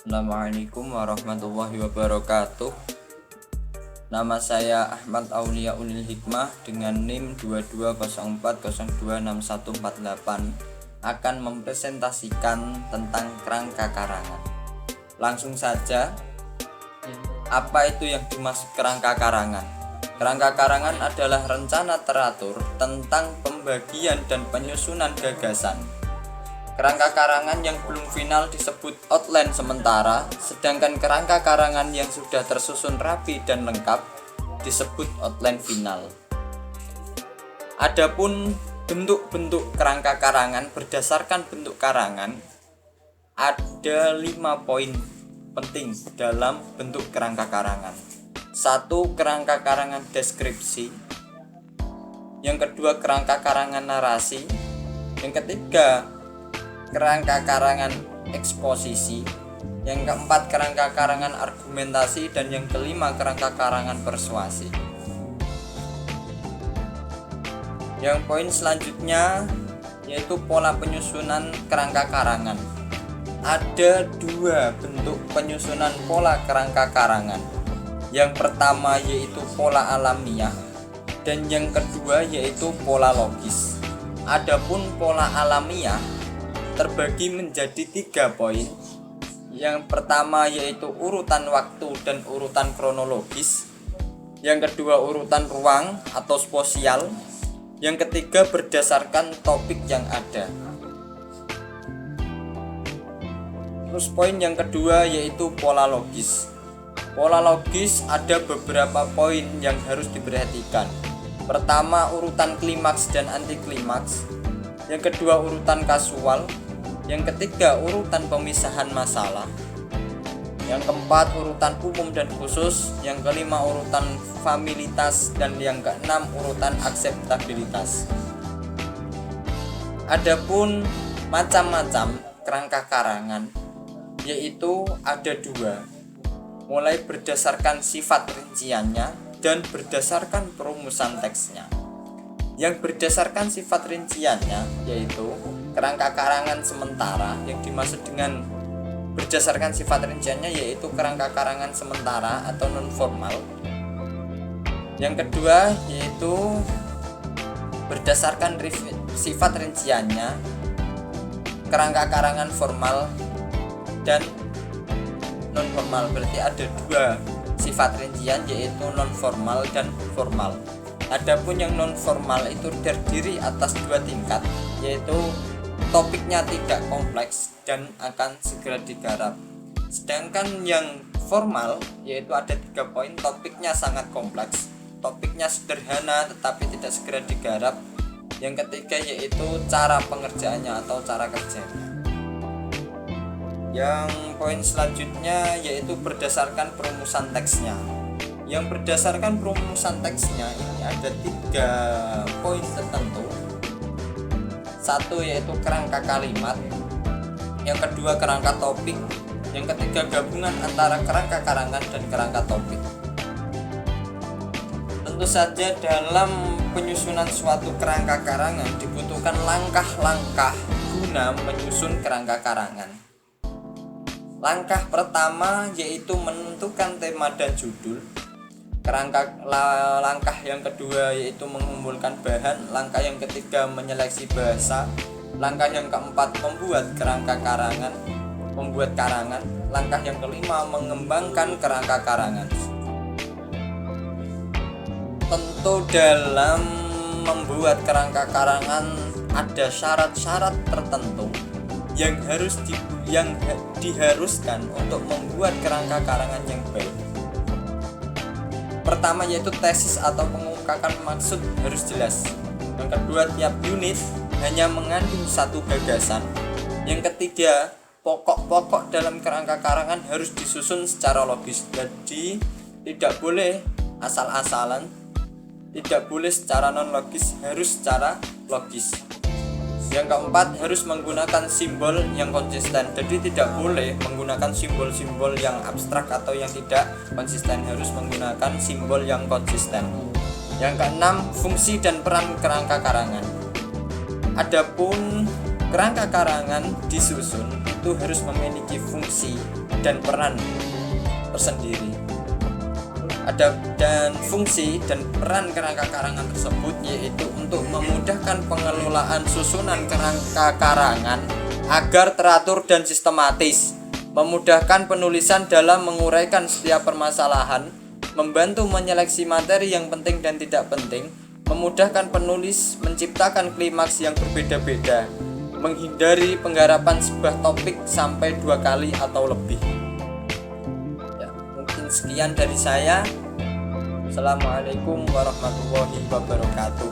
Assalamualaikum warahmatullahi wabarakatuh. Nama saya Ahmad Aulia Ulil Hikmah dengan NIM 2204026148 akan mempresentasikan tentang kerangka karangan. Langsung saja, apa itu yang dimaksud kerangka karangan? Kerangka karangan adalah rencana teratur tentang pembagian dan penyusunan gagasan. Kerangka karangan yang belum final disebut outline sementara, sedangkan kerangka karangan yang sudah tersusun rapi dan lengkap disebut outline final. Adapun bentuk-bentuk kerangka karangan berdasarkan bentuk karangan, ada 5 poin penting dalam bentuk kerangka karangan. 1. Kerangka karangan deskripsi. Yang kedua, kerangka karangan narasi. Yang ketiga, kerangka karangan eksposisi. Yang keempat, kerangka karangan argumentasi. Dan yang kelima, kerangka karangan persuasi. Yang poin selanjutnya yaitu pola penyusunan kerangka karangan. Ada 2 bentuk penyusunan pola kerangka karangan. Yang pertama yaitu pola alamiah dan yang kedua yaitu pola logis. Adapun pola alamiah terbagi menjadi 3 poin. Yang pertama yaitu urutan waktu dan urutan kronologis. Yang kedua urutan ruang atau spasial. Yang ketiga berdasarkan topik yang ada. Terus poin yang kedua yaitu pola logis. Pola logis ada beberapa poin yang harus diperhatikan. Pertama, urutan klimaks dan anti klimaks. Yang kedua urutan kasual. Yang ketiga urutan pemisahan masalah. Yang keempat urutan umum dan khusus. Yang kelima urutan familitas. Dan yang keenam urutan akseptabilitas. Adapun macam-macam kerangka karangan yaitu ada 2, mulai berdasarkan sifat rinciannya dan berdasarkan perumusan teksnya. Yang berdasarkan sifat rinciannya yaitu kerangka karangan sementara. Yang dimaksud dengan berdasarkan sifat rinciannya yaitu kerangka karangan sementara atau non formal. Yang kedua yaitu berdasarkan sifat rinciannya kerangka karangan formal dan non formal. Berarti ada 2 sifat rincian yaitu non formal dan formal. Adapun yang non formal itu terdiri atas 2 tingkat, yaitu topiknya tidak kompleks dan akan segera digarap. Sedangkan yang formal yaitu ada 3 poin, topiknya sangat kompleks, topiknya sederhana tetapi tidak segera digarap. Yang ketiga yaitu cara pengerjaannya atau cara kerjanya. Yang poin selanjutnya yaitu berdasarkan perumusan teksnya. Yang berdasarkan perumusan teksnya ini ada 3 poin tertentu. 1 yaitu kerangka kalimat. Yang kedua kerangka topik. Yang ketiga gabungan antara kerangka karangan dan kerangka topik. Tentu saja dalam penyusunan suatu kerangka karangan dibutuhkan langkah-langkah guna menyusun kerangka karangan. Langkah pertama yaitu menentukan tema dan judul. Langkah yang kedua yaitu mengumpulkan bahan. Langkah yang ketiga menyeleksi bahasa. Langkah yang keempat membuat karangan. Langkah yang kelima mengembangkan kerangka karangan. Tentu dalam membuat kerangka karangan ada syarat-syarat tertentu yang diharuskan untuk membuat kerangka karangan yang baik. Pertama yaitu tesis atau pengungkapan maksud harus jelas. Yang kedua, tiap unit hanya mengandung 1 gagasan. Yang ketiga, pokok-pokok dalam kerangka karangan harus disusun secara logis. Jadi tidak boleh asal-asalan, tidak boleh secara non logis, harus secara logis. Yang keempat, harus menggunakan simbol yang konsisten. Jadi tidak boleh menggunakan simbol-simbol yang abstrak atau yang tidak konsisten, harus menggunakan simbol yang konsisten. Yang keenam, fungsi dan peran kerangka karangan. Adapun kerangka karangan disusun itu harus memiliki fungsi dan peran tersendiri. Dan fungsi dan peran kerangka karangan tersebut yaitu untuk memudahkan pengelolaan susunan kerangka karangan agar teratur dan sistematis, memudahkan penulisan dalam menguraikan setiap permasalahan, membantu menyeleksi materi yang penting dan tidak penting, memudahkan penulis menciptakan klimaks yang berbeda-beda, menghindari penggarapan sebuah topik sampai 2 kali atau lebih. Ya, mungkin sekian dari saya. Assalamualaikum warahmatullahi wabarakatuh.